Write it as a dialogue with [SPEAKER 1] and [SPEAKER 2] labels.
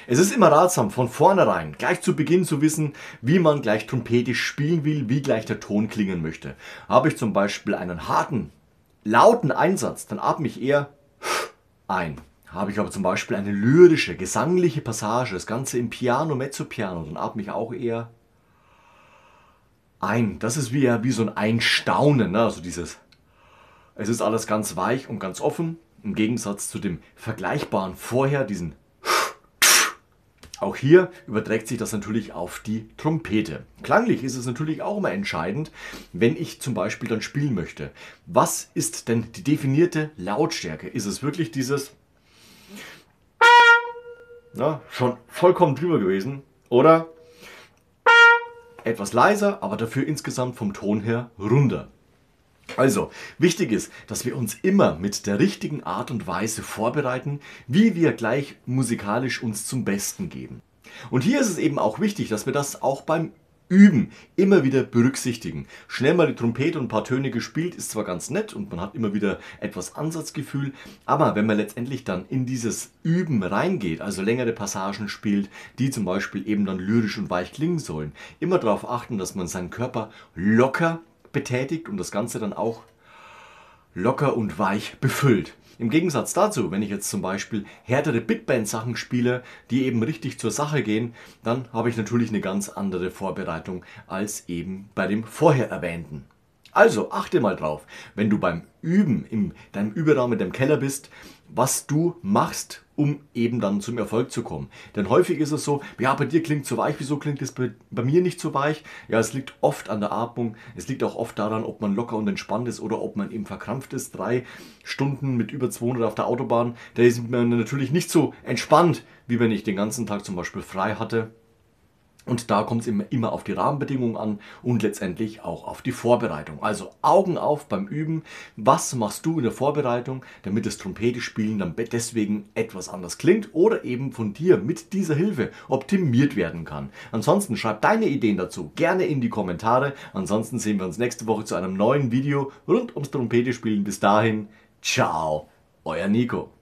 [SPEAKER 1] Es ist immer ratsam, von vornherein, gleich zu Beginn zu wissen, wie man gleich trompetisch spielen will, wie gleich der Ton klingen möchte. Habe ich zum Beispiel einen harten, lauten Einsatz, dann atme ich eher ein. Habe ich aber zum Beispiel eine lyrische, gesangliche Passage, das Ganze im Piano, Mezzopiano, dann atme ich auch eher ein. Das ist wie so ein Einstaunen, ne? Also es ist alles ganz weich und ganz offen, im Gegensatz zu dem vergleichbaren vorher, diesen. Auch hier überträgt sich das natürlich auf die Trompete. Klanglich ist es natürlich auch immer entscheidend, wenn ich zum Beispiel dann spielen möchte. Was ist denn die definierte Lautstärke? Ist es wirklich dieses, schon vollkommen drüber gewesen, oder etwas leiser, aber dafür insgesamt vom Ton her runder? Also, wichtig ist, dass wir uns immer mit der richtigen Art und Weise vorbereiten, wie wir gleich musikalisch uns zum Besten geben. Und hier ist es eben auch wichtig, dass wir das auch beim Üben immer wieder berücksichtigen. Schnell mal die Trompete und ein paar Töne gespielt ist zwar ganz nett und man hat immer wieder etwas Ansatzgefühl, aber wenn man letztendlich dann in dieses Üben reingeht, also längere Passagen spielt, die zum Beispiel eben dann lyrisch und weich klingen sollen, immer darauf achten, dass man seinen Körper locker betätigt und das Ganze dann auch locker und weich befüllt. Im Gegensatz dazu, wenn ich jetzt zum Beispiel härtere Big Band Sachen spiele, die eben richtig zur Sache gehen, dann habe ich natürlich eine ganz andere Vorbereitung als eben bei dem vorher erwähnten. Also achte mal drauf, wenn du beim Üben in deinem Überraum in deinem Keller bist, was du machst, um eben dann zum Erfolg zu kommen. Denn häufig ist es so, ja, bei dir klingt zu weich, wieso klingt es bei mir nicht so weich? Ja, es liegt oft an der Atmung, es liegt auch oft daran, ob man locker und entspannt ist oder ob man eben verkrampft ist. 3 Stunden mit über 200 auf der Autobahn, da ist man natürlich nicht so entspannt, wie wenn ich den ganzen Tag zum Beispiel frei hatte. Und da kommt es immer auf die Rahmenbedingungen an und letztendlich auch auf die Vorbereitung. Also Augen auf beim Üben. Was machst du in der Vorbereitung, damit das Trompete-Spielen dann deswegen etwas anders klingt oder eben von dir mit dieser Hilfe optimiert werden kann? Ansonsten schreib deine Ideen dazu gerne in die Kommentare. Ansonsten sehen wir uns nächste Woche zu einem neuen Video rund ums Trompete-Spielen. Bis dahin, ciao, euer Nico.